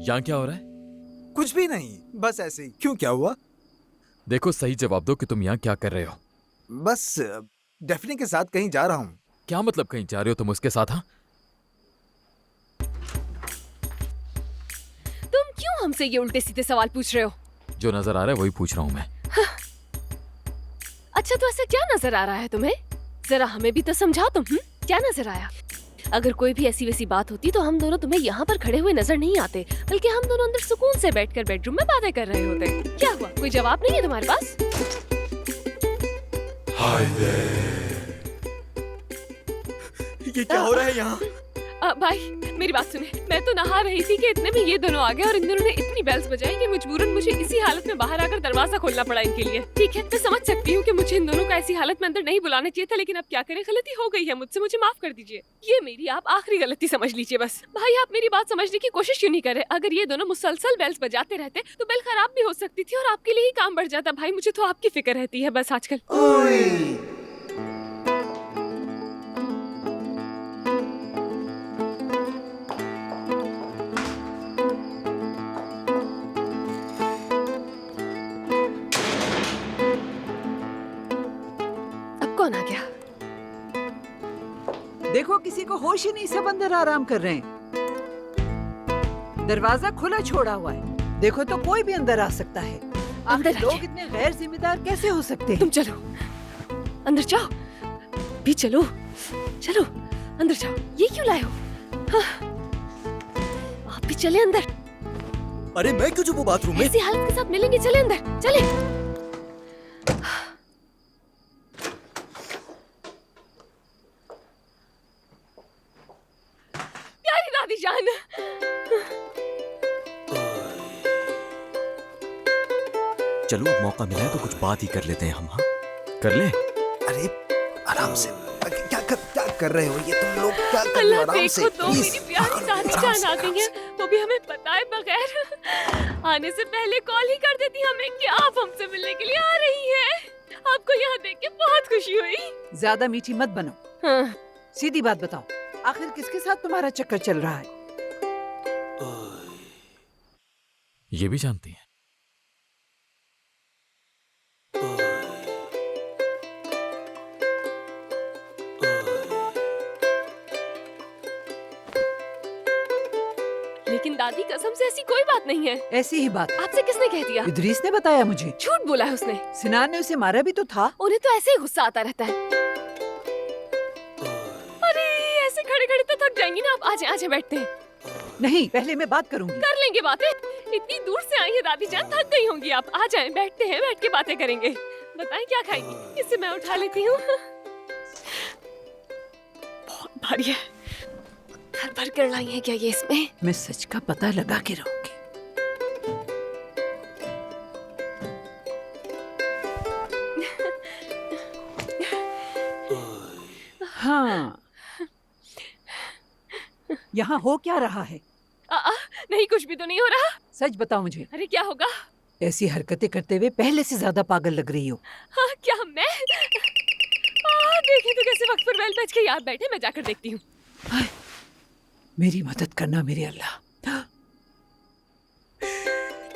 यहाँ क्या हो रहा है? कुछ भी नहीं, बस ऐसे ही। क्यों, क्या हुआ? देखो, सही जवाब दो कि तुम यहाँ क्या कर रहे हो। बस डेफनी के साथ कहीं जा रहा हूँ। क्या मतलब कहीं जा रहे हो तुम उसके साथ? हाँ, तुम क्यों हमसे ये उल्टे सीधे सवाल पूछ रहे हो? जो नजर आ रहा है वही पूछ रहा हूँ मैं। अच्छा, तो ऐसा क्या नजर आ रहा है तुम्हें? जरा हमें भी तो समझाओ तुम। क्या नजर आया? अगर कोई भी ऐसी वैसी बात होती तो हम दोनों तुम्हें यहाँ पर खड़े हुए नजर नहीं आते, बल्कि हम दोनों अंदर सुकून से बैठकर बेडरूम में बातें कर रहे होते। क्या हुआ, कोई जवाब नहीं है तुम्हारे पास? ये क्या हो रहा है यहाँ? भाई मेरी बात सुने, मैं तो नहा रही थी कि इतने में ये दोनों आ गए और इन दोनों ने इतनी बेल्स बजाई कि मजबूरन मुझे इसी हालत में बाहर आकर दरवाजा खोलना पड़ा इनके लिए। ठीक है, मैं समझ सकती हूँ कि मुझे इन दोनों को ऐसी हालत में अंदर नहीं बुलाना चाहिए था, लेकिन अब क्या करें, गलती हो गई है मुझसे, मुझे माफ कर दीजिए। ये मेरी आप आखिरी गलती समझ लीजिए बस। भाई आप मेरी बात समझने की कोशिश क्यों नहीं करे? अगर ये दोनों मुसलसल बेल्स बजाते रहते तो बेल खराब भी हो सकती थी और आपके लिए ही काम बढ़ जाता। भाई मुझे तो आपकी फिक्र रहती है बस आजकल। कौन आ गया? देखो, किसी को होश ही नहीं, सब अंदर आराम कर रहे हैं। दरवाजा खुला छोड़ा हुआ है। देखो तो कोई भी अंदर आ सकता है। आखिर लोग इतने गैर जिम्मेदार कैसे हो सकते हैं? तुम चलो अंदर जाओ, भी चलो चलो अंदर जाओ। ये क्यों लाए हो? हाँ, आप भी चले अंदर। अरे मैं क्यों चुप बाथरूम में? ऐसी हालत के साथ मिलेंगे, चले अंदर चले। जान, चलो अब मौका मिला है तो कुछ बात ही कर लेते हैं हम। हाँ कर ले। अरे आराम से। क्या कर रहे हो ये तुम लोग? क्या कर रहे हो? आराम से। देखो तो मेरी प्यारी दादी जान आ गई है, वो भी हमें बताए बगैर। आने से पहले कॉल ही कर देती हमें कि आप हमसे मिलने के लिए आ रही हैं। आपको यहाँ देख के बहुत खुशी हुई। ज्यादा मीठी मत बनो। हाँ। सीधी बात बताओ, आखिर किसके साथ तुम्हारा चक्कर चल रहा है? ये भी जानती है? लेकिन दादी कसम से ऐसी कोई बात नहीं है। ऐसी ही बात आपसे किसने कह दिया? इदरीस ने बताया मुझे। झूठ बोला है उसने। सिनान ने उसे मारा भी तो था। उन्हें तो ऐसे ही गुस्सा आता रहता है। अरे ऐसे खड़े खड़े तो थक जाएंगी ना आप। आ जाए बैठते हैं। नहीं, पहले मैं बात करूंगी। कर लेंगे बातें। इतनी दूर से आई है दादी जान, थक गई होंगी आप। आ जाए बैठते हैं, बैठ के बातें करेंगे। बताएं क्या खाएंगी? इसे मैं उठा लेती हूँ। बहुत भारी है। भर कर लाई है क्या ये इसमें? मैं सच का पता लगा के रहूंगी। हाँ, यहाँ हो क्या रहा है? नहीं, कुछ भी तो नहीं हो रहा। सच बताओ मुझे। अरे क्या होगा? ऐसी हरकतें करते हुए पहले से ज्यादा पागल लग रही हो। हाँ, क्या मैं? देखें तो कैसे वक्त पर बेल बज के याद बैठे। मैं जाकर देखती हूँ। मेरी मदद करना मेरे अल्लाह।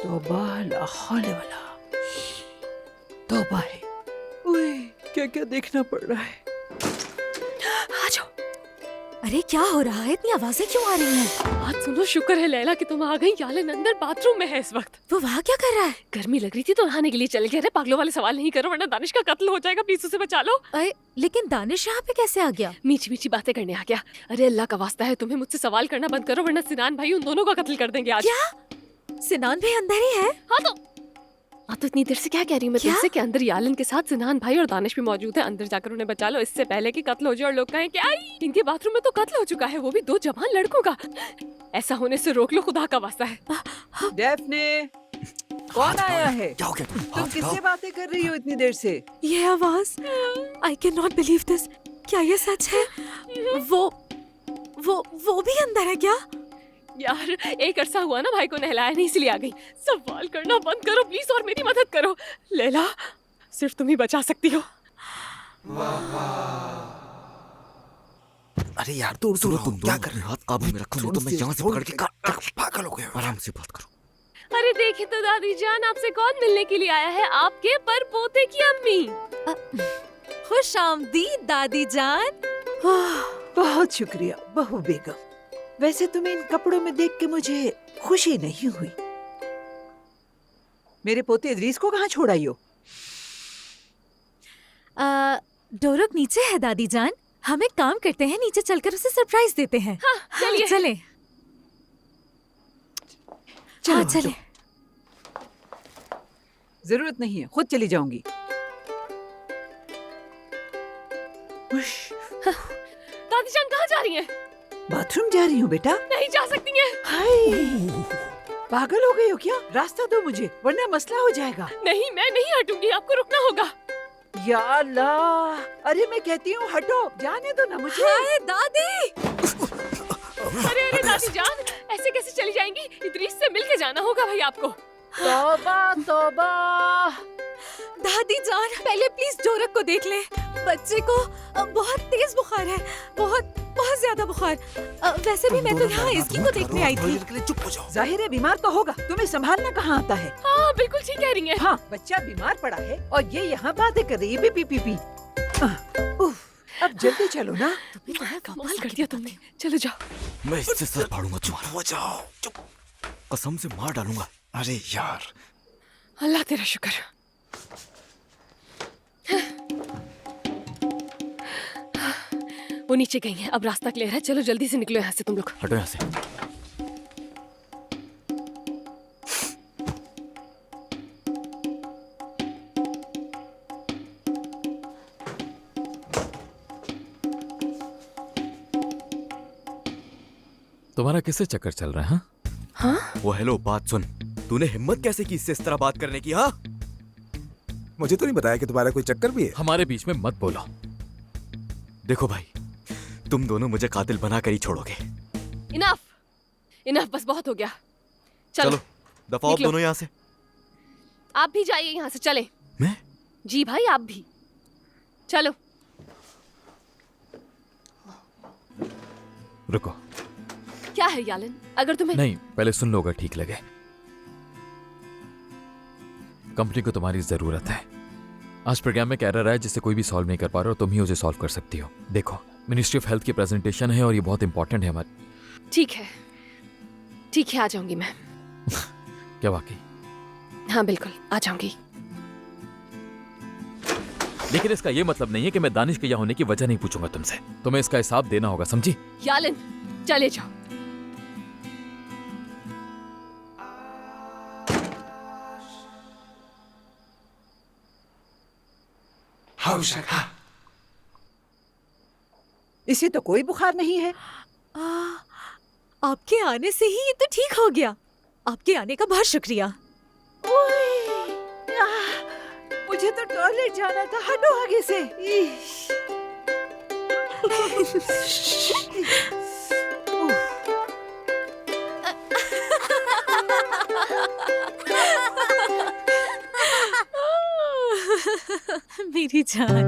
तौबा ला हौले वला तौबा है। ओए, क्या क्या देखना पड़ रहा है। आ जाओ। अरे क्या हो रहा है? इतनी आवाजें क्यों आ रही हैं? आज सुनो, शुक्र है लैला कि तुम आ गई। यालन अंदर बाथरूम में है इस वक्त। वो वहाँ क्या कर रहा है? गर्मी लग रही थी तो नहाने के लिए चले गए। पागलों वाले सवाल नहीं करो वरना दानिश का कत्ल हो जाएगा। प्लीज उसे बचा लो। अरे लेकिन दानिश यहाँ पे कैसे आ गया? मीठी मीठी बातें करने आ गया। अरे अल्लाह का वास्ता है, तुम्हें मुझसे सवाल करना बंद करो वरना सिनान भाई उन दोनों का कत्ल कर देंगे आज। क्या? सिनान भाई अंदर ही है? हाँ तो इतनी देर से क्या कह रही हूँ मैं क्या? तुमसे कि अंदर यालन के साथ सिनान भाई और दानिश भी मौजूद है। अंदर जाकर उन्हें बचा लो इससे पहले कि कत्ल हो जाए और लोग कहें क्या इनके बाथरूम में तो कत्ल हो चुका है, वो भी 2 जवान लड़कों का। ऐसा होने से रोक लो, खुदा का वास्ता है। डेफने, कौन आया है? क्या हो गया? तुम किससे बातें कर रही हो इतनी देर से? ये आवाज, I can not believe this. क्या ये सच है? वो भी अंदर है क्या? यार एक अरसा हुआ ना भाई को नहलाया नहीं, इसलिए आ गई। सवाल करना बंद करो प्लीज और मेरी मदद करो। लैला, सिर्फ तुम ही बचा सकती हो। अरे यार दूर सुनो, दूर तुम क्या दोनों कर अपने रहे हो? हाथ काबू में रखो, नहीं तो मैं यहाँ से पकड़ के पागल हो गए हो। आराम से बात करो। अरे देखिए तो दादी जान, आपसे कौन मिलने के लिए आया है? आपके पर पोते की अम्मी। खुश आमदीद दादी जान। बहुत शुक्रिया बहू बेगम। वैसे तुम्हें इन कपड़ों में देख के मुझे खुशी नहीं हुई। मेरे पोते इदरीस को कहाँ छोड़ आई हो? डोरक नीचे है दादी जान। हम एक काम करते हैं, नीचे चलकर उसे सरप्राइज देते हैं। हाँ, चलिए। चले। चलो, चले। जरूरत नहीं है, खुद चली जाऊंगी। उश, दादी जान कहाँ जा रही हैं? बाथरूम जा रही हूँ बेटा। नहीं जा सकती हैं। हाय, पागल हो गई हो क्या? रास्ता दो मुझे, वरना मसला हो जाएगा। नहीं, मैं नहीं हटूंगी, आपको रुकना होगा। या अल्लाह, अरे मैं कहती हूँ हटो, जाने दो ना मुझे। हाय दादी। अरे अरे दादी जान, ऐसे कैसे चली जाएंगी? इदरीस से मिलके जाना होगा भाई आपको। तौबा तौबा। दादी जान, पहले प्लीज डोरक को देख ले। बच्चे को बहुत तेज बुखार है, बहुत बहुत ज्यादा बुखार। वैसे भी मैं तो यहाँ इसकी को देखने आई थी। चुप हो जाओ। जाहिर है बीमार तो होगा, तुम्हें संभालना कहाँ आता है? हाँ बिल्कुल ठीक कह रही हैं। हाँ, बच्चा बीमार पड़ा है और ये यहाँ बातें कर रही है। P P. उफ, अब जल्दी चलो ना। कमाल कर दिया तुमने। चलो जाओ। मैं इससे सर फाड़ूंगा तुम्हारा, हो जाओ चुप। कसम से मार डालूंगा। अरे यार अल्लाह तेरा शुक्र। वो नीचे गई हैं, अब रास्ता क्लियर है। चलो जल्दी से निकलो यहाँ से तुम लोग। हटो यहाँ से। तुम्हारा किससे चक्कर चल रहा है? हाँ? वो हेलो, बात सुन। तूने हिम्मत कैसे की इससे इस तरह बात करने की? हाँ, मुझे तो नहीं बताया कि तुम्हारा कोई चक्कर भी है। हमारे बीच में मत बोलो। देखो भाई, तुम दोनों मुझे कातिल बना कर ही छोड़ोगे। इनफ इनफ, बस बहुत हो गया। चलो दफा आप निकलो। दोनों यहाँ से। आप भी जाइए यहाँ से। चले। मैं? जी भाई आप भी चलो। रुको। क्या है यालन, अगर तुम्हें नहीं, पहले सुन लो अगर ठीक लगे। कंपनी को तुम्हारी जरूरत है। आज प्रोग्राम में एरर है जिसे कोई भी सॉल्व नहीं कर पा रहा और तुम ही उसे सॉल्व कर सकती हो। देखो, मिनिस्ट्री ऑफ हेल्थ की प्रेजेंटेशन है और ये बहुत इंपॉर्टेंट है हमारे। ठीक है आ जाऊंगी मैं। क्या वाकई? हाँ बिल्कुल आ जाऊंगी। लेकिन इसका ये मतलब नहीं है कि मैं दानिश के यहाँ होने की वजह नहीं पूछूंगा तुमसे। तुम्हें इसका हिसाब देना होगा, समझी? यालन चले जाओ। इसे तो कोई बुखार नहीं है। आपके आने से ही ये तो ठीक हो गया। आपके आने का बहुत शुक्रिया। मुझे तो टॉयलेट जाना था, हटो आगे से। इश। मेरी जान।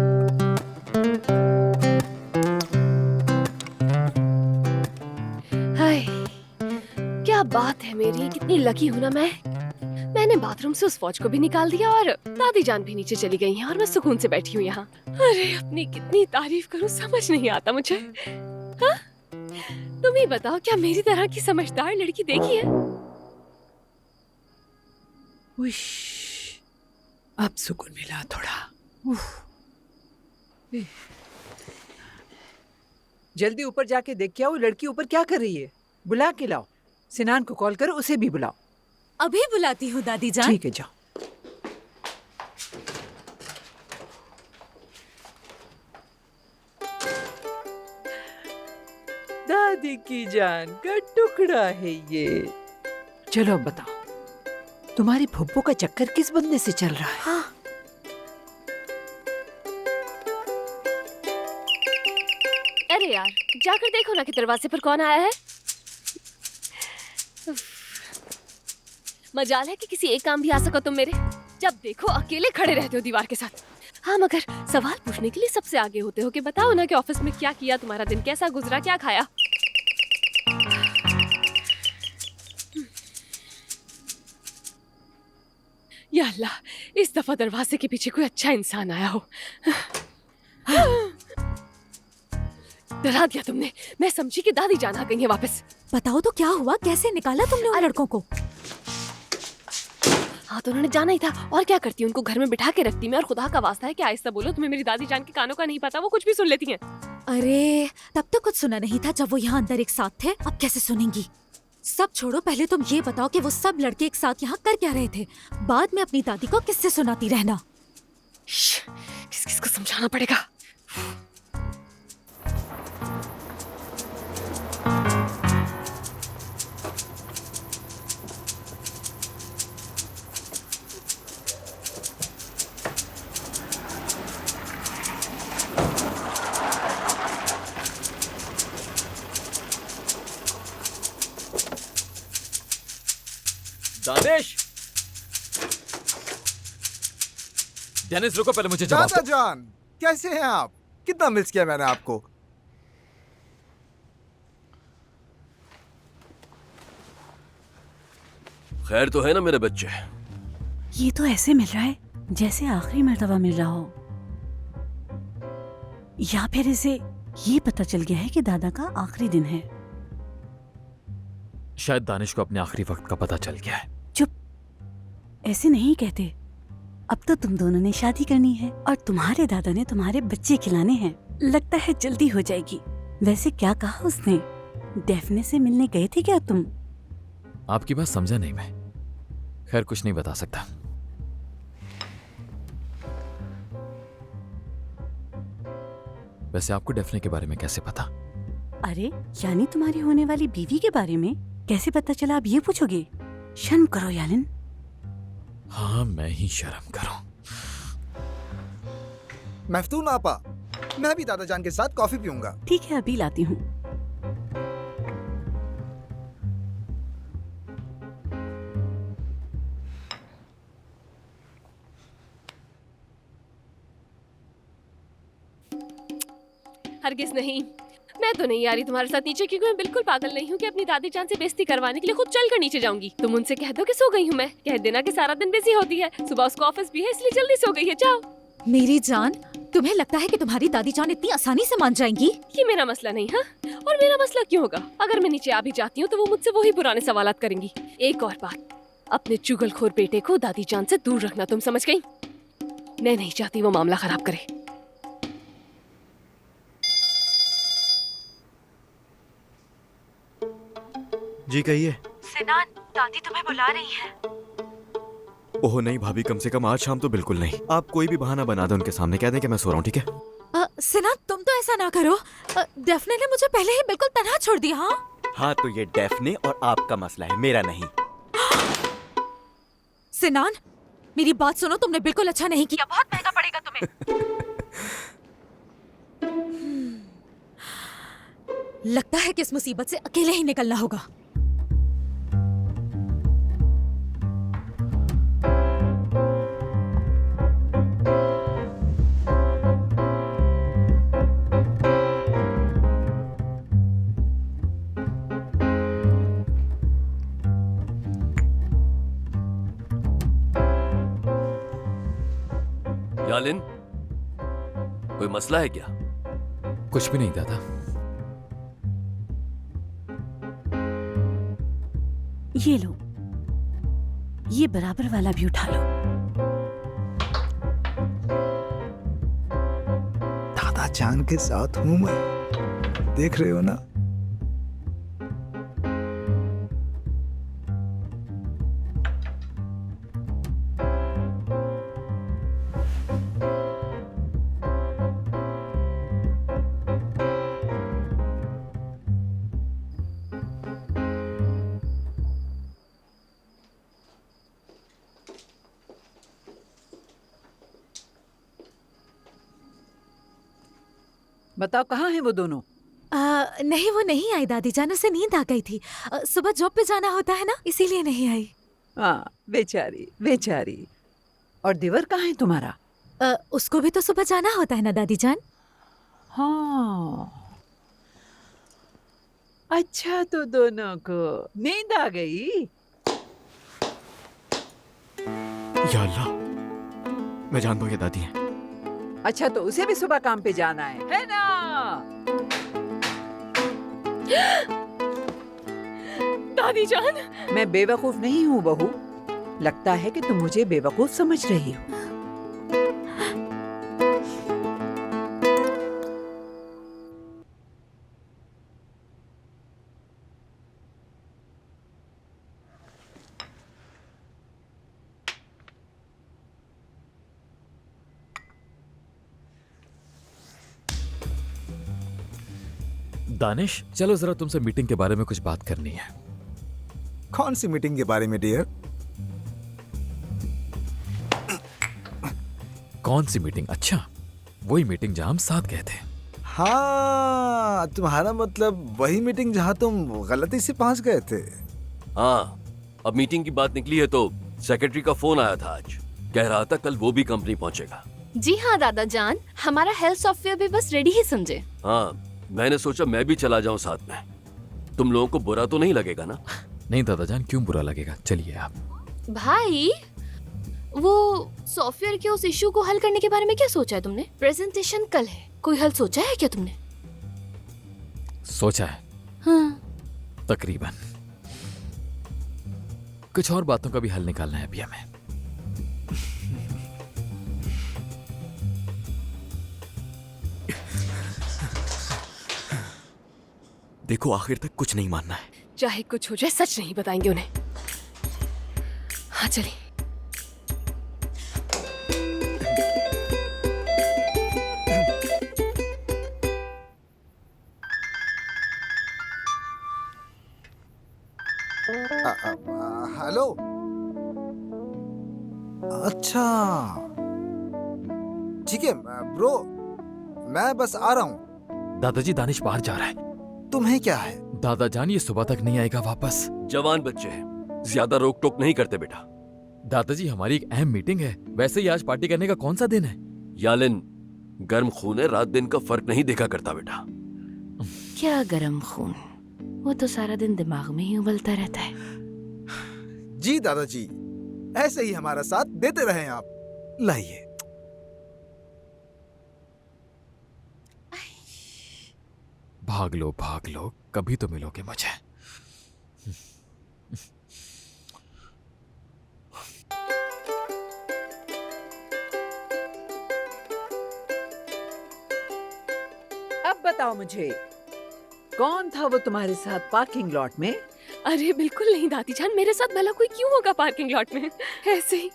हाय, क्या बात है मेरी, कितनी लकी हूं ना मैं। मैंने बाथरूम से उस फौज को भी निकाल दिया और दादी जान भी नीचे चली गई हैं और मैं सुकून से बैठी हूँ यहाँ। अरे अपनी कितनी तारीफ करूँ समझ नहीं आता मुझे। हाँ? तुम ही बताओ, क्या मेरी तरह की समझदार लड़की देखी है? उश, अब सुकून मिला थोड़ा। जल्दी ऊपर जाके देख के आओ, लड़की ऊपर क्या कर रही है। बुला के लाओ। सिनान को कॉल करो, उसे भी बुलाओ। अभी बुलाती हूँ दादी जान। ठीक है, जाओ। दादी की जान का टुकड़ा है ये। चलो अब बताओ, तुम्हारे फुप्पो का चक्कर किस बंदे से चल रहा है? हाँ। अरे यार, जाकर देखो ना कि दरवाजे पर कौन आया है। मजाल है कि किसी एक काम भी आ सको तुम मेरे। जब देखो अकेले खड़े रहते हो दीवार के साथ। हाँ मगर सवाल पूछने के लिए सबसे आगे होते हो कि बताओ ना कि ऑफिस में क्या किया, तुम्हारा दिन कैसा गुजरा, क्या खाया। या अल्लाह, इस दफा दरवाजे के पीछे कोई अच्छा इंसान आया हो। डरा दिया तुमने। मैं समझी कि दादी जान आ गई है वापस। बताओ तो क्या हुआ, कैसे निकाला तुमने उन लड़कों को? हाँ तो उन्होंने जाना ही था, और क्या करती, उनको घर में बिठा के रखती मैं। और खुदा का वास्ता है कि आहिस्ता बोलो, तुम्हें मेरी दादी जान के कानों का नहीं पता, वो कुछ भी सुन लेती हैं। अरे तब तो कुछ सुना नहीं था जब वो यहाँ अंदर एक साथ थे, अब कैसे सुनेंगी? सब छोड़ो, पहले तुम ये बताओ कि वो सब लड़के एक साथ यहाँ कर क्या रहे थे? बाद में अपनी दादी को किससे सुनाती रहना। किस किस को समझाना पड़ेगा। दानिश, डेनिस रुको, पहले मुझे जवाब दादा दो। जान, कैसे हैं आप? कितना मिस किया मैंने आपको। खैर तो है ना मेरे बच्चे? ये तो ऐसे मिल रहा है जैसे आखिरी मर्तबा मिल रहा हो, या फिर इसे ये पता चल गया है कि दादा का आखिरी दिन है। शायद दानिश को अपने आखिरी वक्त का पता चल गया है। चुप, ऐसे नहीं कहते। अब तो तुम दोनों ने शादी करनी है और तुम्हारे दादा ने तुम्हारे बच्चे खिलाने हैं। लगता है जल्दी हो जाएगी। वैसे क्या कहा उसने? डेफने से मिलने गए थे क्या तुम? आपकी बात समझा नहीं मैं। खैर कुछ नहीं बता सकता। वैसे आपको डेफने के बारे में कैसे पता? अरे यानी तुम्हारी होने वाली बीवी के बारे में कैसे पता चला, आप ये पूछोगे? शर्म करो यालिन। हाँ मैं ही शर्म करूं। मफ्तून आपा, मैं भी दादा जान के साथ कॉफी पीऊंगा। ठीक है, अभी लाती हूँ। हरगिज नहीं, मैं तो नहीं आ रही तुम्हारे साथ नीचे, क्योंकि मैं बिल्कुल पागल नहीं हूँ कि अपनी दादी जान से बेइज्जती करवाने के लिए खुद चलकर नीचे जाऊंगी। तुम उनसे कह दो कि सो गई हूँ मैं। कह देना कि सारा दिन बिजी होती है, सुबह उसको ऑफिस भी है इसलिए जल्दी सो गई है। जाओ। मेरी जान, तुम्हें लगता है कि तुम्हारी दादी जान इतनी आसानी से मान जाएंगी? ये मेरा मसला नहीं। हाँ, और मेरा मसला क्यों होगा? अगर मैं नीचे आ भी जाती हूँ तो वो मुझसे वही पुराने सवालात करेंगी। एक और बात, अपने चुगलखोर बेटे को दादी जान से दूर रखना, तुम समझ गई? मैं नहीं चाहती वो मामला खराब करे। जी कहिए। सिनान, दादी तुम्हें बुला रही है। ओह नहीं भाभी, कम से कम आज शाम तो बिल्कुल नहीं। आप कोई भी बहाना बना दो उनके सामने, कह दें कि मैं सो रहा हूँ, ठीक है? सिना, तुम तो ऐसा ना करो। डेफने ने मुझे पहले ही बिल्कुल तनहा छोड़ दिया। हाँ तो ये डेफने और आपका मसला है, मेरा नहीं। सिनान, मेरी बात सुनो, तुमने बिल्कुल अच्छा नहीं किया। बहुत महंगा पड़ेगा तुम्हें। लगता है कि इस मुसीबत से अकेले ही निकलना होगा। यालिन, कोई मसला है क्या? कुछ भी नहीं दादा। ये लो, ये बराबर वाला भी उठा लो। दादा जान के साथ हूँ मैं, देख रहे हो ना? बताओ कहाँ हैं वो दोनों? नहीं, वो नहीं आई दादी जान, उसे नींद आ गई थी। सुबह जॉब पे जाना होता है ना, इसीलिए नहीं आई। हाँ, बेचारी बेचारी। और दिवर कहाँ है तुम्हारा? उसको भी तो सुबह जाना होता है ना दादी जान। हाँ, अच्छा तो दोनों को नींद आ गई। या अल्लाह, मैं जानता हूँ ये दादी है। अच्छा तो उसे भी सुबह काम पे जाना है ना? दादी जान, मैं बेवकूफ नहीं हूँ बहू। लगता है कि तुम मुझे बेवकूफ समझ रही हो। दानिश, चलो जरा तुमसे मीटिंग के बारे में कुछ बात करनी है। कौन सी मीटिंग के बारे में डियर? कौन सी मीटिंग? अच्छा, वही मीटिंग जहां हम साथ गए थे। हाँ, तुम्हारा मतलब वही मीटिंग जहाँ तुम गलती से पहुँच गए थे। हाँ, अब मीटिंग की बात निकली है तो सेक्रेटरी का फोन आया था आज। कह रहा था कल वो भी कंपनी पहुंचेगा। जी हाँ दादा जान, हमारा हेल्थ सॉफ्टवेयर भी बस रेडी ही समझे। हाँ, मैंने सोचा मैं भी चला जाऊं साथ में। तुम लोगों को बुरा तो नहीं लगेगा ना? नहीं दादाजान, क्यों बुरा लगेगा, चलिए आप। भाई, वो सॉफ्टवेयर के उस इशू को हल करने के बारे में क्या सोचा है तुमने? प्रेजेंटेशन कल है, कोई हल सोचा है क्या तुमने? सोचा है, हाँ। तकरीबन। कुछ और बातों का भी हल निकालना है अभी हमें। देखो, आखिर तक कुछ नहीं मानना है। चाहे कुछ हो जाए, सच नहीं बताएंगे उन्हें। हाँ चलिए। हेलो। अच्छा, ठीक है ब्रो, मैं बस आ रहा हूँ। दादाजी, दानिश बाहर जा रहा है। तुम्हें क्या है? दादाजान, ये सुबह तक नहीं आएगा वापस। जवान बच्चे हैं, ज्यादा रोक टोक नहीं करते बेटा। दादाजी, हमारी एक अहम मीटिंग है, वैसे ही आज पार्टी करने का कौन सा दिन है? यालिन, गर्म खून है, रात दिन का फर्क नहीं देखा करता बेटा। क्या गरम खून, वो तो सारा दिन दिमाग में ही उबलता रहता है। जी दादाजी, ऐसे ही हमारा साथ देते रहें आप। लाइए। भाग लो, कभी तो मिलोगे मुझे। अब बताओ मुझे, कौन था वो तुम्हारे साथ पार्किंग लॉट में? अरे बिल्कुल नहीं दादी जान, मेरे साथ भला कोई क्यों होगा पार्किंग लॉट में? ऐसे ही।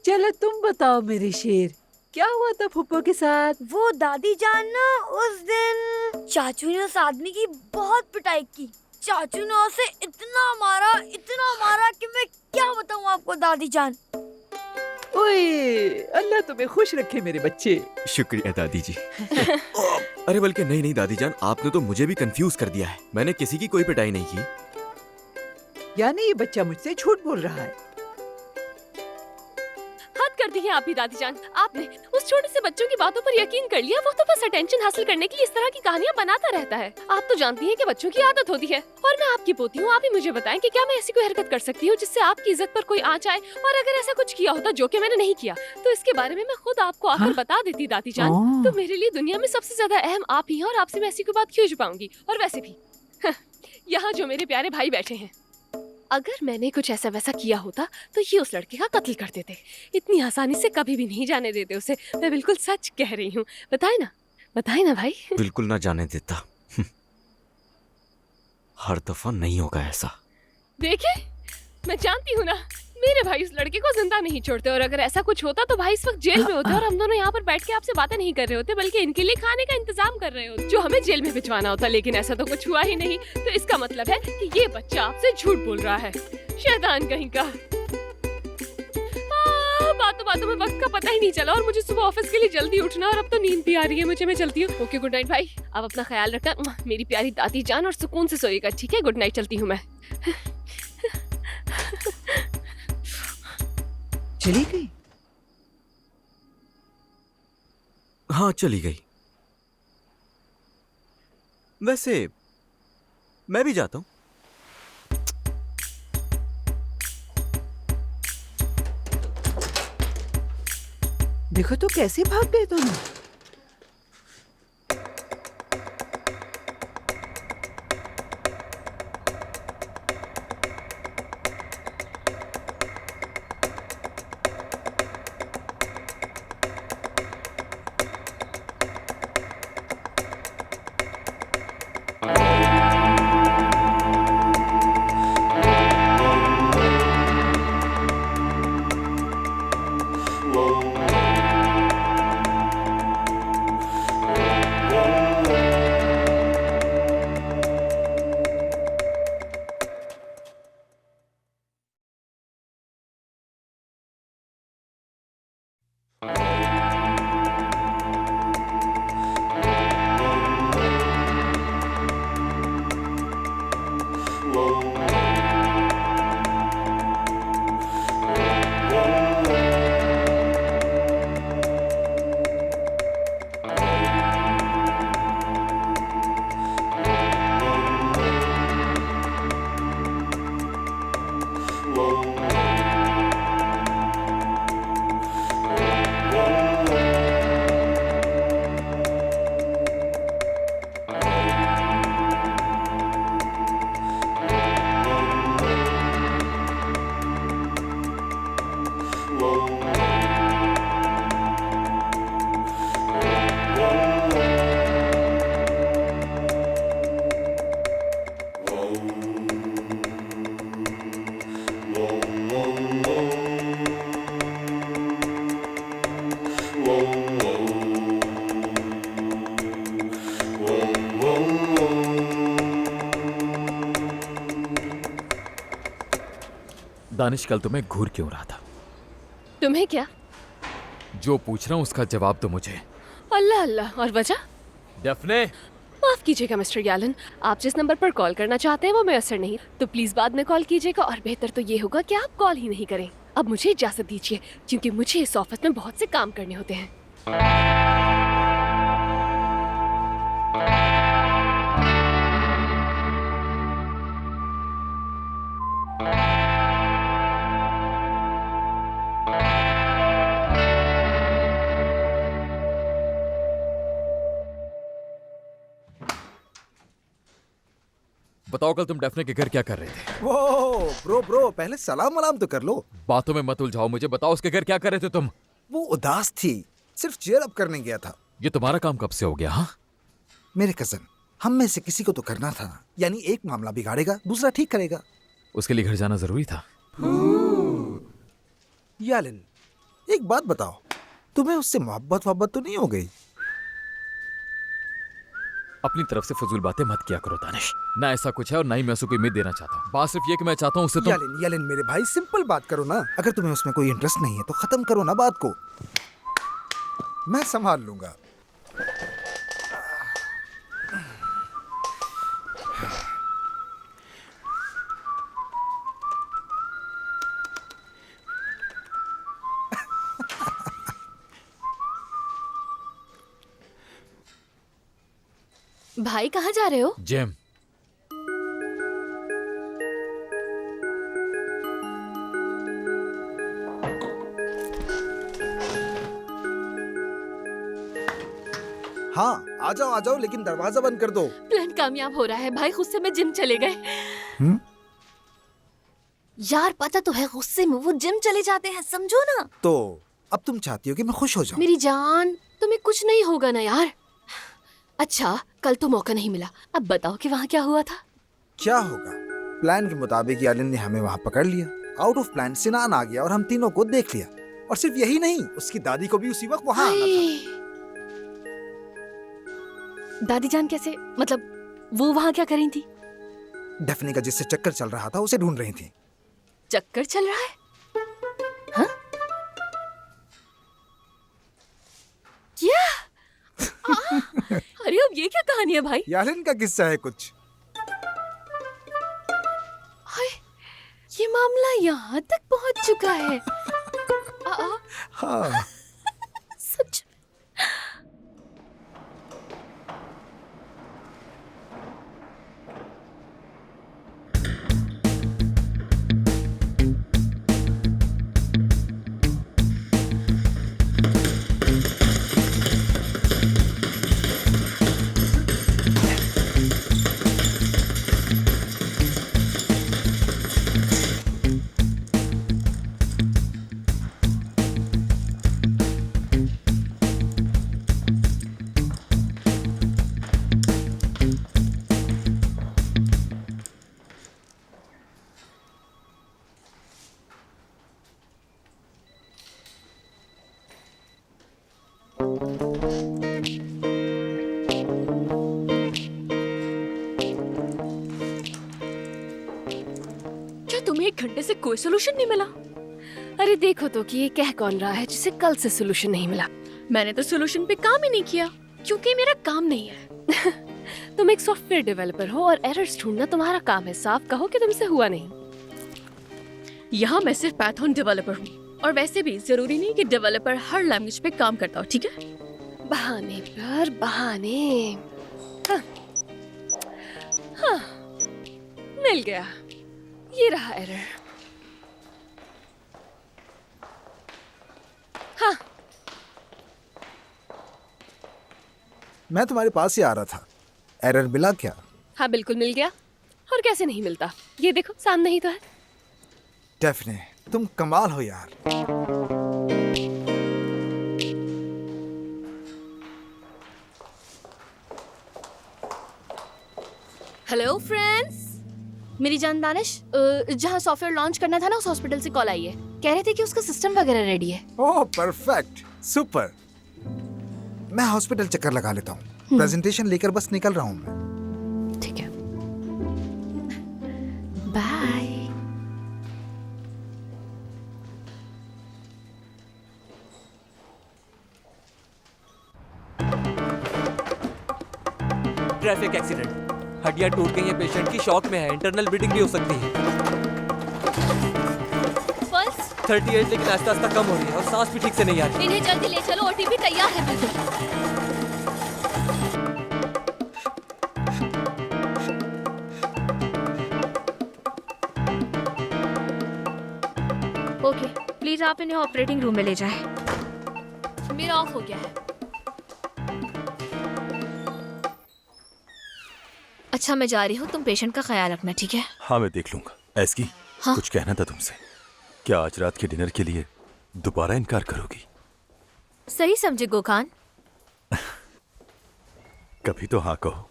चलो तुम बताओ मेरे शेर, क्या हुआ था फूफो के साथ? वो दादी जान ना, उस दिन चाचू ने उस आदमी की बहुत पिटाई की। चाचू ने उसे इतना मारा कि मैं क्या बताऊं आपको दादी जान। ओए, अल्लाह तुम्हें खुश रखे मेरे बच्चे। शुक्रिया दादी जी। अरे बल्कि नहीं दादी जान, आपने तो मुझे भी कंफ्यूज कर दिया है। मैंने किसी की कोई पिटाई नहीं की। यानी ये बच्चा मुझसे झूठ बोल रहा है। हद कर दी है आप भी दादी जान। आपने उस छोटे से बच्चों की बातों पर यकीन कर लिया। वो तो बस अटेंशन हासिल करने के लिए इस तरह की कहानियां बनाता रहता है। आप तो जानती हैं कि बच्चों की आदत होती है। और मैं आपकी पोती हूँ, आप ही मुझे बताएं कि क्या मैं ऐसी कोई हरकत कर सकती हूँ जिससे आपकी इज्जत पर कोई आंच आए। और अगर ऐसा कुछ किया होता जो कि मैंने नहीं किया, तो इसके बारे में मैं खुद आपको आकर बता देती दादी जान। तो मेरे लिए दुनिया में सबसे ज्यादा अहम आप ही हैं और आपसे मैं ऐसी कोई बात क्यों छुपाऊंगी। और वैसे भी यहाँ जो मेरे प्यारे भाई बैठे हैं, अगर मैंने कुछ ऐसा वैसा किया होता तो ये उस लड़के का कत्ल कर देते। इतनी आसानी से कभी भी नहीं जाने देते उसे। मैं बिल्कुल सच कह रही हूँ। बताए ना भाई। बिल्कुल ना जाने देता। हर दफा नहीं होगा ऐसा। देखे, मैं जानती हूँ ना, मेरे भाई उस लड़के को जिंदा नहीं छोड़ते। और अगर ऐसा कुछ होता तो भाई इस वक्त जेल में होते और हम दोनों यहाँ पर बैठ के आपसे बातें नहीं कर रहे होते, बल्कि इनके लिए खाने का इंतजाम कर रहे होते जो हमें जेल में भिजवाना होता। लेकिन ऐसा तो कुछ हुआ ही नहीं। तो इसका मतलब है कि ये बच्चा आपसे झूठ बोल रहा है। शैतान कहीं का। बातों में वक्त का पता ही नहीं चला और मुझे सुबह ऑफिस के लिए जल्दी उठना और अब तो नींद भी आ रही है मुझे। मैं चलती हूँ। ओके, गुड नाइट भाई। अब अपना ख्याल रखना मेरी प्यारी दादी जान, और सुकून से सोइएगा, ठीक है? गुड नाइट, चलती हूँ मैं। चली गई। हाँ चली गई। वैसे मैं भी जाता हूँ। देखो तो कैसे भाग गए दोनों। दानिश कल तुम्हें घूर क्यों रहा था? तुम्हें क्या? जो पूछ रहा हूँ उसका जवाब दो मुझे। अल्लाह अल्लाह, और वजह? डेफने, माफ कीजिएगा मिस्टर गैलन, आप जिस नंबर पर कॉल करना चाहते हैं वो मैसर नहीं, तो प्लीज बाद में कॉल कीजिएगा, और बेहतर तो ये होगा कि आप कॉल ही नहीं करें। अब मुझे इजाजत दीजिए, क्योंकि मुझे इस ऑफिस में बहुत से काम करने होते हैं। बताओ कल तुम डेफने के घर क्या कर रहे थे? वो ब्रो पहले सलाम वलाम तो कर लो। बातों में मत उलझाओ मुझे, बताओ उसके घर क्या कर रहे थे तुम? वो उदास थी, सिर्फ चेयर अप करने गया था। ये तुम्हारा काम कब से हो गया? हाँ, मेरे कजन, हम में से किसी को तो करना था, यानी एक मामला बिगाड़ेगा दूसरा ठीक करेगा। उसके लिए घर जाना जरूरी था। यालिन, एक बात बताओ, तुम्हें उससे मोहब्बत तो नहीं हो गई? अपनी तरफ से फजूल बातें मत किया करो दानिश, ना ऐसा कुछ है और ना ही मैं उसे कोई उम्मीद देना चाहता हूँ। बात सिर्फ ये कि मैं चाहता हूँ उससे तुम यालिन मेरे भाई, सिंपल बात करो ना। अगर तुम्हें उसमें कोई इंटरेस्ट नहीं है तो खत्म करो ना बात को, मैं संभाल लूंगा। भाई कहाँ जा रहे हो? जिम। हाँ आ जाओ, लेकिन दरवाजा बंद कर दो। प्लान कामयाब हो रहा है भाई, गुस्से में जिम चले गए। यार पता तो है, गुस्से में वो जिम चले जाते हैं, समझो ना। तो अब तुम चाहती हो कि मैं खुश हो जाऊं? मेरी जान, तुम्हें कुछ नहीं होगा ना यार। अच्छा, कल तो मौका नहीं मिला, अब बताओ कि वहाँ क्या हुआ था? क्या होगा? प्लान के मुताबिक यालिन ने हमें वहाँ पकड़ लिया। आउट ऑफ प्लान सिनान आ गया और हम तीनों को देख लिया। और सिर्फ यही नहीं, उसकी दादी को भी उसी वक्त वहाँ आना था। दादी जान कैसे? मतलब वो वहाँ क्या कर रही थी? डेफने का जिससे चक्कर चल रहा था उसे ढूंढ रही थी। चक्कर चल रहा है? हाँ? क्या? अरे अब ये क्या कहानी है भाई? यालिन का किस्सा है कुछ। हाय, ये मामला यहाँ तक पहुँच चुका है। हाँ। सच तुम्हें 1 घंटे से कोई सोल्यूशन नहीं मिला? अरे देखो तो कि ये कह कौन रहा है जिसे कल से सोल्यूशन नहीं मिला। मैंने तो सोल्यूशन पे काम ही नहीं किया क्योंकि मेरा काम नहीं है। तुम एक सॉफ्टवेयर डेवलपर हो और एरर्स ढूंढना तुम्हारा काम है। साफ कहो कि तुमसे हुआ नहीं। यहाँ मैं सिर्फ पाइथन डेवलपर हूँ और वैसे भी जरूरी नहीं कि डेवलपर हर लैंग्वेज पे काम करता हो, ठीक है? बहाने पर बहाने। हाँ। हाँ, मिल गया। ये रहा एरर। हाँ, मैं तुम्हारे पास ही आ रहा था। एरर मिला क्या? हाँ बिल्कुल मिल गया। और कैसे नहीं मिलता? ये देखो सामने ही तो है। डेफने, तुम कमाल हो यार। हेलो फ्रेंड्स, मेरी जान दानिश, जहाँ सॉफ्टवेयर लॉन्च करना था ना उस हॉस्पिटल से कॉल आई है। कह रहे थे कि उसका सिस्टम वगैरह रेडी है। ओह परफेक्ट, सुपर। मैं हॉस्पिटल चक्कर लगा लेता हूँ। प्रेजेंटेशन लेकर बस निकल रहा हूँ मैं। ठीक है, बाय। ट्रैफिक एक्सीडेंट, हड्डियां टूट गई हैं, पेशेंट की शॉक में है, इंटरनल ब्लीडिंग भी हो सकती है। पल्स 38 लेकिन आस्ता आस्ता कम हो रही है और सांस भी ठीक से नहीं आ रही। इन्हें जल्दी ले चलो, ओटीपी तैयार है बिल्कुल। ओके, प्लीज आप इन्हें ऑपरेटिंग रूम में ले जाएं। मेरा ऑफ हो गया है। अच्छा मैं जा रही हूँ, तुम पेशेंट का ख्याल रखना, ठीक है? हाँ मैं देख लूंगा। एस्की, हाँ? कुछ कहना था तुमसे। क्या आज रात के डिनर के लिए दोबारा इनकार करोगी? सही समझे गोखान। कभी तो हाँ कहो।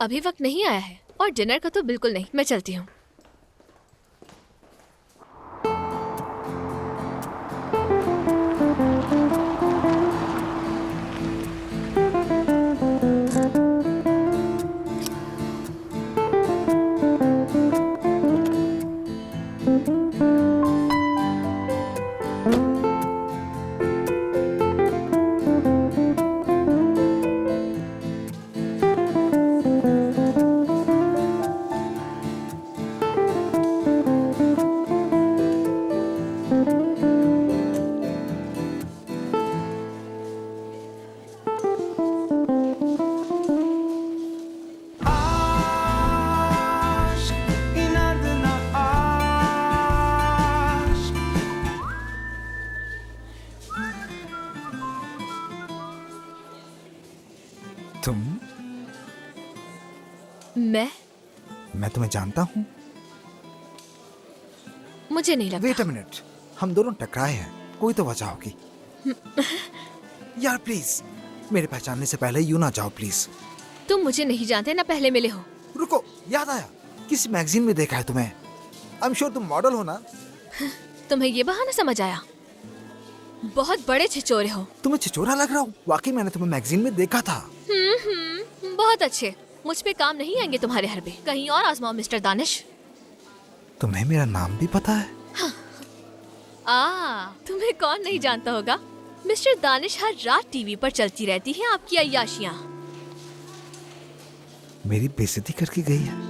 अभी वक्त नहीं आया है और डिनर का तो बिल्कुल नहीं। मैं चलती हूँ। तुम? मैं तुम्हें जानता हूँ। मुझे नहीं लगता। वेट अ मिनट, हम दोनों टकराए हैं, कोई तो वजह होगी। यार प्लीज, मेरे पहचानने से पहले यूं ना जाओ प्लीज। तुम मुझे नहीं जानते ना, पहले मिले हो। रुको, याद आया, किसी मैगजीन में देखा है तुम्हें। आई एम श्योर तुम मॉडल हो ना? तुम्हें ये बहाना समझ आया? बहुत बड़े छिचोरे हो। तुम्हें छिचोरा लग रहा हूँ? वाकई मैंने तुम्हें मैगजीन में देखा था। बहुत अच्छे। मुझ पे काम नहीं आएंगे तुम्हारे हरबे। कहीं और आजमाओ मिस्टर दानिश। तुम्हें मेरा नाम भी पता है? तुम्हें कौन नहीं जानता होगा। मिस्टर दानिश हर रात टीवी पर चलती रहती हैं आपकी अय्याशियां। मेरी बेइज्जती करके गई है।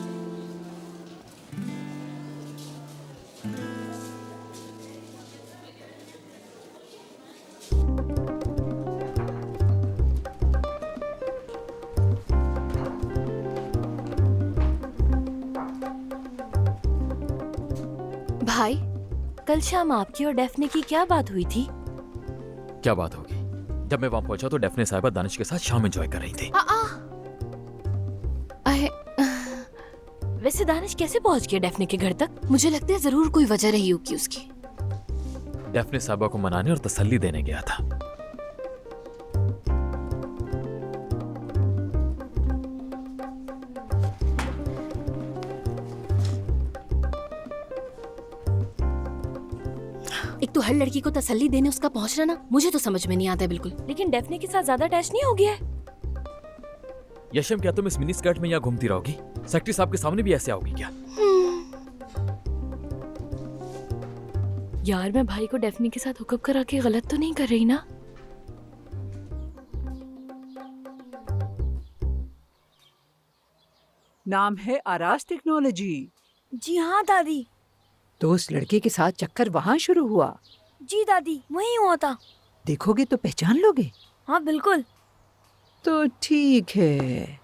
भाई, कल शाम आपकी और डेफने की क्या बात हुई थी? क्या बात होगी? जब मैं वहां पहुंचा तो डेफने साहिबा दानिश के साथ शाम एंजॉय कर रही थी। वैसे दानिश कैसे पहुंच गया डेफने के घर तक? मुझे लगता है जरूर कोई वजह रही होगी उसकी। डेफने साहिबा को मनाने और तसल्ली देने गया था। एक तो हर लड़की को तसल्ली देने उसका पहुंचना ना, मुझे तो समझ में नहीं आता बिल्कुल। लेकिन डेफने के साथ ज्यादा अटैच नहीं हो गया है? यशम, क्या तुम इस मिनी स्कर्ट में यहाँ घूमती रहोगी? सेक्रेटरी साहब के सामने भी ऐसे आओगी क्या? यार मैं भाई को डेफनी के साथ हुकअप करा के गलत तो नहीं कर रही ना? नाम है आराज टेक्नोलॉजी। जी हाँ दादी। तो उस लड़के के साथ चक्कर वहाँ शुरू हुआ? जी दादी, वही हुआ था। देखोगे तो पहचान लोगे? हाँ बिल्कुल। तो ठीक है।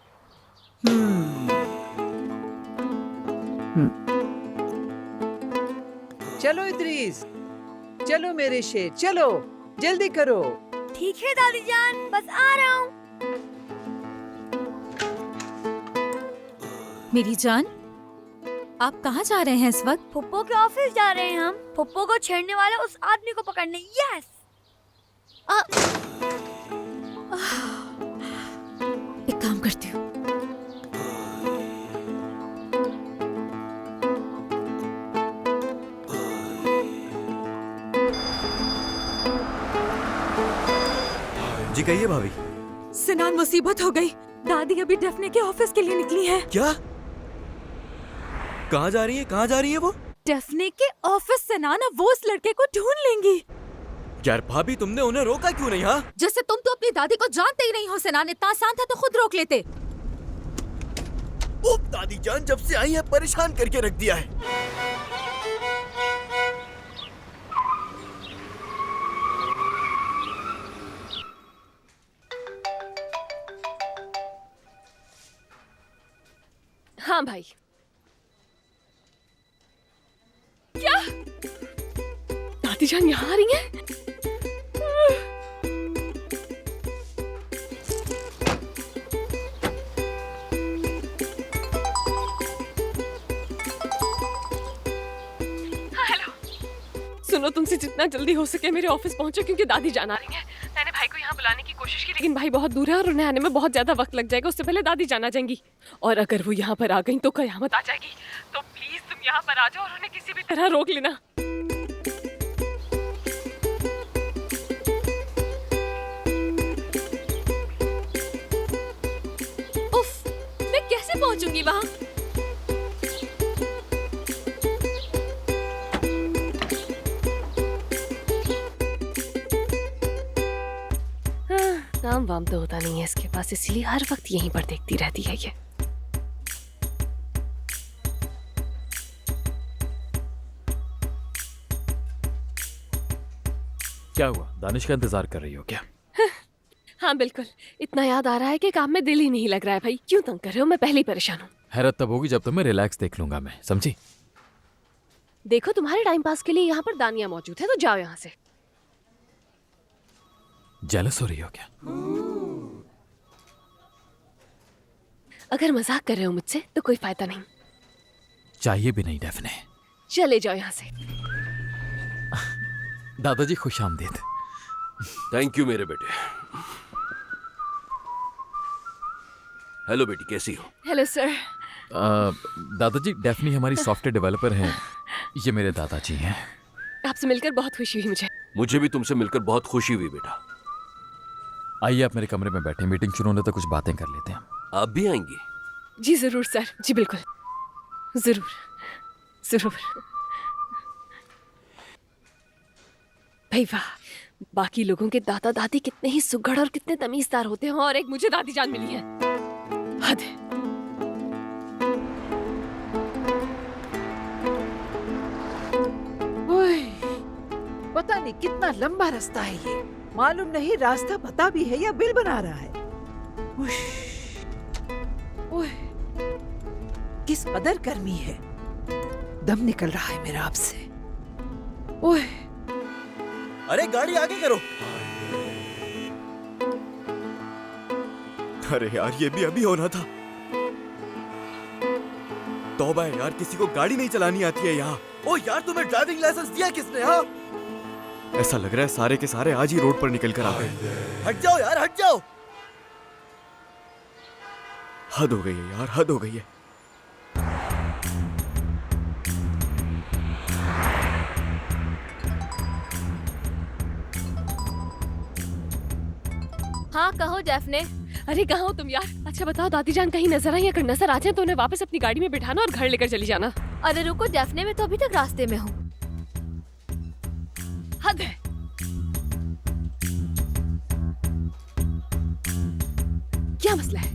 चलो इद्रीस, चलो मेरे शेर, चलो जल्दी करो। ठीक है दादी जान, बस आ रहा हूँ। मेरी जान, आप कहाँ जा रहे हैं इस वक्त? फुप्पो के ऑफिस जा रहे हैं हम, फुप्पो को छेड़ने वाले उस आदमी को पकड़ने। यस। एक काम करती हूँ। जी कहिए भाभी। सिनान, मुसीबत हो गई। दादी अभी डेफने के ऑफिस के लिए निकली है। क्या? कहाँ जा रही है? कहाँ जा रही है वो? डेफने के ऑफिस। सिनान, अब वो उस लड़के को ढूंढ लेंगी। यार भाभी, तुमने उन्हें रोका क्यों नहीं? हाँ, जैसे तुम तो अपनी दादी को जानते ही नहीं हो। सिनान, इतना आसान था तो खुद रोक लेते। ओ दादी जान, जब से आई है परेशान करके रख दिया है। हाँ भाई। क्या दादी जान यहाँ आ रही हैं? हेलो, सुनो, तुमसे जितना जल्दी हो सके मेरे ऑफिस पहुंचो क्योंकि दादी जान आ रही है। मैंने भाई को यहाँ बुलाने की कोशिश की लेकिन भाई बहुत दूर है और उन्हें आने में बहुत ज्यादा वक्त लग जाएगा। उससे पहले दादी जान आ जाएंगी और अगर वो यहाँ पर आ गई तो कयामत आ जाएगी। तो प्लीज तुम यहाँ पर आ जाओ और उन्हें किसी भी तरह रोक लेना। उफ, मैं कैसे पहुंचूंगी वहाँ? काम वाम तो होता नहीं है इसके पास, इसीलिए हर वक्त यहीं पर देखती रहती है ये। क्या हुआ? दानिश का इंतजार कर रही हो क्या? हाँ बिल्कुल, इतना याद आ रहा है कि काम में दिल ही नहीं लग रहा है। भाई क्यों तंग कर रहे हो? मैं पहले ही परेशान हूँ। हैरत तब होगी जब तुम्हें रिलैक्स देख लूंगा मैं, समझी? देखो, तुम्हारे टाइम पास के लिए यहाँ पर दानिया मौजूद है, तो जाओ यहाँ से। जेलस हो रही हो क्या? अगर मजाक कर रहे हो मुझसे तो कोई फायदा नहीं। चाहिए भी नहीं डेफने। चले जाओ यहाँ से। दादाजी खुश आमदीद। थैंक यू मेरे बेटे। हेलो बेटी, कैसी हो? Hello sir. दादाजी, डेफनी हमारी सॉफ्टवेयर डेवलपर हैं। ये मेरे दादाजी हैं। आपसे मिलकर बहुत खुशी हुई मुझे। मुझे भी तुमसे मिलकर बहुत खुशी हुई बेटा। आइए आप मेरे कमरे में बैठे, मीटिंग शुरू होने तक कुछ बातें कर लेते हैं। आप भी आएंगी? जी जरूर सर, जी बिल्कुल, जरूर जरूर। भाई वाह, बाकी लोगों के दादा दादी कितने ही सुघड़ और कितने तमीजदार होते हैं और एक मुझे दादी जान मिली है। हद है। ओए, पता नहीं कितना लंबा रास्ता है ये। मालूम नहीं रास्ता पता भी है या बिल बना रहा है। ओए, किस कदर गर्मी है। दम निकल रहा है मेरा आपसे। ओए, अरे गाड़ी आगे करो। अरे यार, ये भी अभी होना था। तौबा है यार, किसी को गाड़ी नहीं चलानी आती है यहाँ। ओ यार, तुम्हें ड्राइविंग लाइसेंस दिया किसने? हाँ, ऐसा लग रहा है सारे के सारे आज ही रोड पर निकल कर आ गए। हट जाओ यार, हट जाओ। हद हो गई है यार, हद हो गई है। हाँ कहो डेफने। अरे कहाँ हो तुम यार? अच्छा बताओ, दादी जान कहीं नजर आई? अगर नजर आ जाए तो उन्हें वापस अपनी गाड़ी में बिठाना और घर लेकर चली जाना। अरे रुको, डेफने में तो अभी तक रास्ते में हूँ। हद है। क्या मसला है?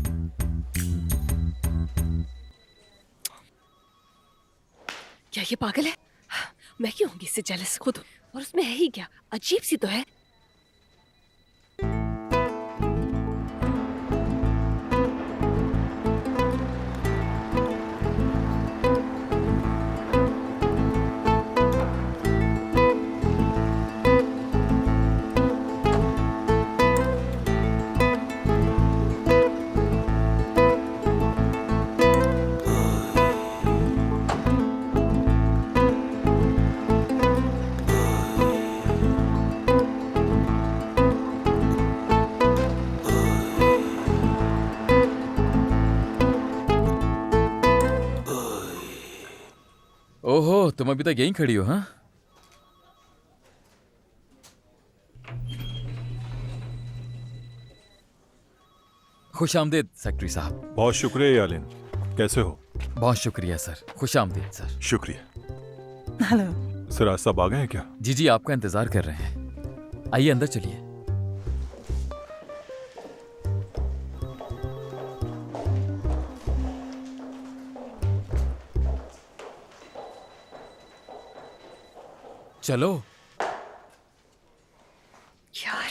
क्या ये पागल है? मैं क्यों होंगी इससे जेलस खुद हूं। और उसमें है ही क्या, अजीब सी तो है। ओहो, तुम अभी तक यहीं खड़ी हो? हाँ, खुश आमदीद सेक्रेटरी साहब। बहुत शुक्रिया यालिन, कैसे हो? बहुत शुक्रिया सर, खुश आमदीद सर। शुक्रिया। हेलो। सिराज साहब आ गए हैं क्या? जी जी, आपका इंतजार कर रहे हैं। आइए अंदर चलिए। चलो यार,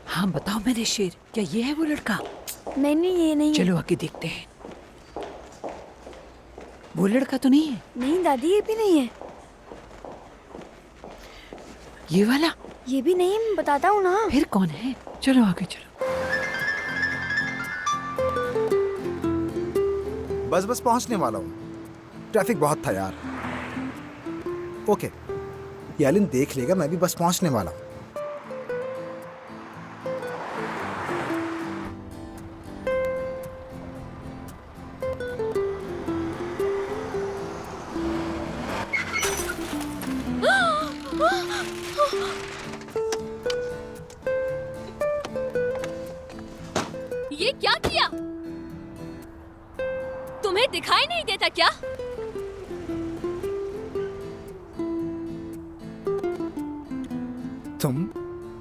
हाँ बताओ मेरे शेर, क्या ये है वो लड़का? नहीं ये नहीं है। चलो आके देखते हैं। वो लड़का तो नहीं है? नहीं दादी, ये भी नहीं है। ये वाला? ये भी नहीं, मैं बताता हूँ ना। फिर कौन है? चलो आगे चलो। बस पहुंचने वाला हूँ। ट्रैफिक बहुत था यार। ओके, यालिन देख लेगा, मैं भी बस पहुंचने वाला हूँ। ये क्या किया? तुम्हें दिखाई नहीं देता क्या?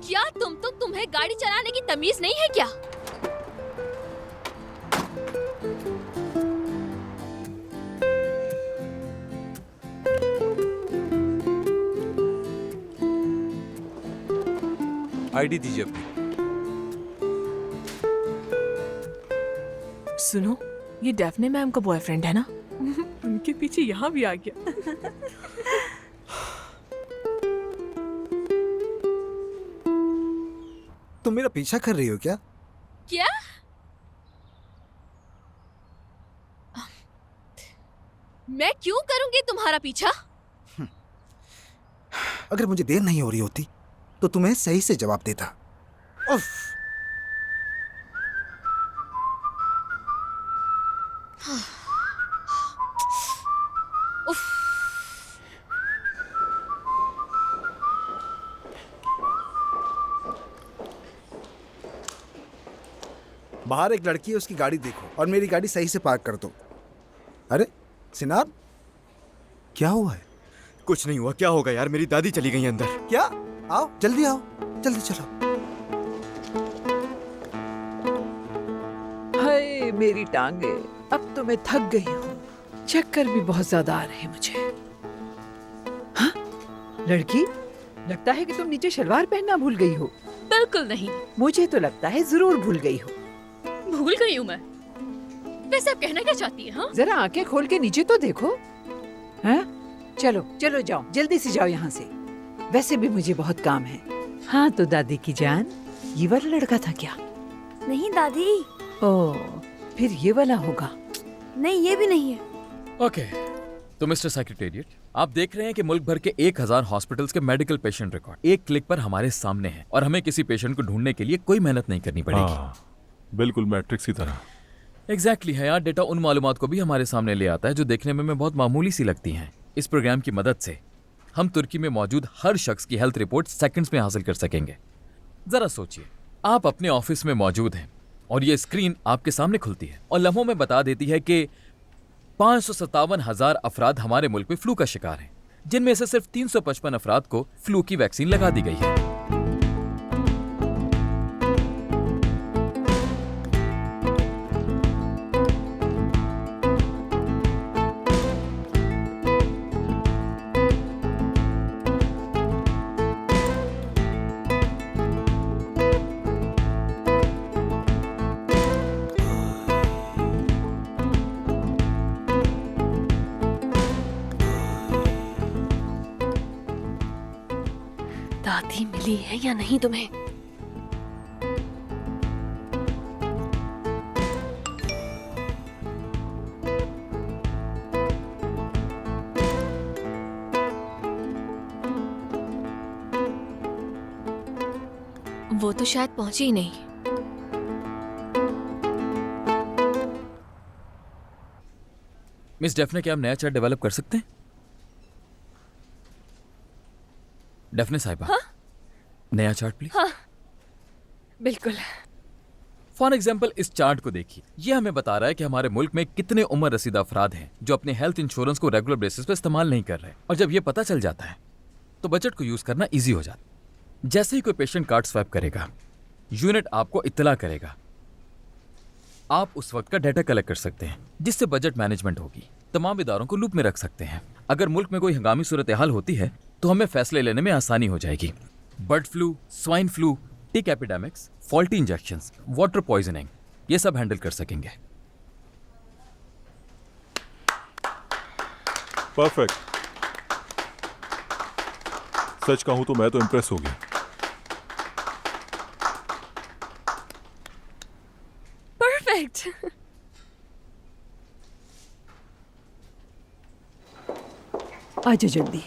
क्या तुम्हें गाड़ी चलाने की तमीज नहीं है क्या? आईडी दीजिए अपनी। सुनो, ये डेफने मैम का बॉयफ्रेंड है ना? उनके पीछे यहाँ भी आ गया। तुम मेरा पीछा कर रही हो क्या? क्या? मैं क्यों करूंगी तुम्हारा पीछा? अगर मुझे देर नहीं हो रही होती तो तुम्हें सही से जवाब देता। उफ। उफ। बाहर एक लड़की है, उसकी गाड़ी देखो और मेरी गाड़ी सही से पार्क कर दो। अरे सिनार, क्या हुआ है? कुछ नहीं हुआ। क्या होगा यार, मेरी दादी चली गई अंदर। क्या? आओ जल्दी आओ, जल्दी चलो। हाय मेरी टांगे, अब तो मैं थक गई हूँ। चक्कर भी बहुत ज्यादा आ रहे हैं मुझे। हाँ लड़की, लगता है कि तुम नीचे शलवार पहनना भूल गई हो। बिल्कुल नहीं। मुझे तो लगता है जरूर भूल गई हो। भूल गई हूँ मैं? वैसे आप कहना क्या चाहती है? हाँ, जरा आंखें खोल के नीचे तो देखो। हाँ चलो चलो जाओ, जल्दी से जाओ यहाँ से। वैसे भी मुझे बहुत काम है। हाँ तो दादी की जान, ये वाला लड़का था क्या? नहीं दादी। ओह, फिर ये वाला होगा। नहीं ये भी नहीं है। ओके, तो मिस्टर सेक्रेटेरिएट, आप देख रहे हैं कि मुल्क भर के 1000 हॉस्पिटल्स के मेडिकल पेशेंट रिकॉर्ड एक क्लिक पर हमारे सामने हैं और हमें किसी पेशेंट को ढूंढने के लिए कोई मेहनत नहीं करनी पड़ेगी। हाँ, बिल्कुल मैट्रिक्स की तरह। एग्जैक्टली है यार। डेटा उन मालूमात को भी हमारे सामने ले आता है जो देखने में बहुत मामूली सी लगती हैं। इस प्रोग्राम की मदद से हम तुर्की में मौजूद हर शख्स की हेल्थ रिपोर्ट सेकंड्स में हासिल कर सकेंगे। जरा सोचिए, आप अपने ऑफिस में मौजूद हैं और ये स्क्रीन आपके सामने खुलती है और लम्हों में बता देती है कि 557,000 अफराद हमारे मुल्क में फ्लू का शिकार हैं, जिनमें से सिर्फ 355 अफराद को फ्लू की वैक्सीन लगा दी गई है। दादी मिली है या नहीं तुम्हें? वो तो शायद पहुंची ही नहीं। मिस डेफने, क्या हम नया चार्ट डेवलप कर सकते हैं? डेफने साहिबा, हाँ? नया चार्ट प्लीज। हाँ, बिल्कुल। फॉर एग्जाम्पल, इस चार्ट को देखिए। ये हमें बता रहा है कि हमारे मुल्क में कितने उम्र रसीदा अफराद हैं जो अपने हेल्थ इंश्योरेंस को रेगुलर बेसिस पर इस्तेमाल नहीं कर रहे। और जब ये पता चल जाता है तो बजट को यूज करना इजी हो जाता है। जैसे ही कोई पेशेंट कार्ड स्वैप करेगा, यूनिट आपको इत्तला करेगा। आप उस वक्त का डाटा कलेक्ट कर सकते हैं, जिससे बजट मैनेजमेंट होगी। तमाम इदारों को लूप में रख सकते हैं। अगर मुल्क में कोई हंगामी सूरत हाल होती है तो हमें फैसले लेने में आसानी हो जाएगी। Bird flu, swine flu, tick epidemics, faulty injections, water poisoning, ये सब हैंडल कर सकेंगे। परफेक्ट। सच कहूं तो मैं तो इम्प्रेस हो गया। परफेक्ट। आजा जल्दी।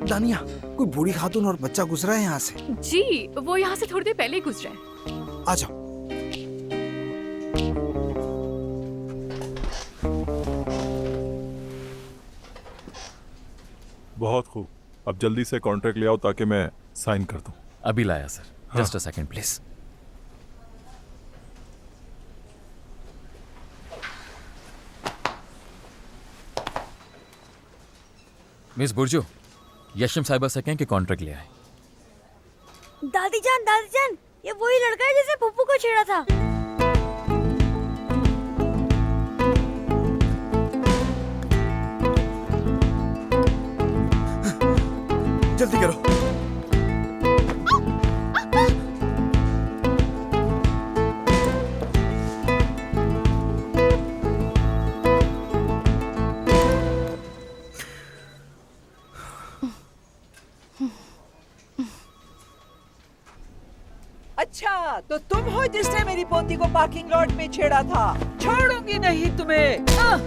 दानिया, कोई बूढ़ी खातून और बच्चा गुजरा है यहाँ से। जी, वो यहाँ से थोड़ी देर पहले ही गुजरा है। आ जाओ। बहुत खूब। अब जल्दी से कॉन्ट्रैक्ट ले आओ ताकि मैं साइन कर दूं। अभी लाया sir. Just a second please. Miss बुर्जो, यशम साहिबा से कहें कि कॉन्ट्रैक्ट ले आए। दादी जान, ये वही लड़का है जिसे पप्पू को छेड़ा था। जल्दी करो। अच्छा, तो तुम हो जिसने मेरी पोती को पार्किंग लॉट में छेड़ा था। छोड़ूंगी नहीं तुम्हें।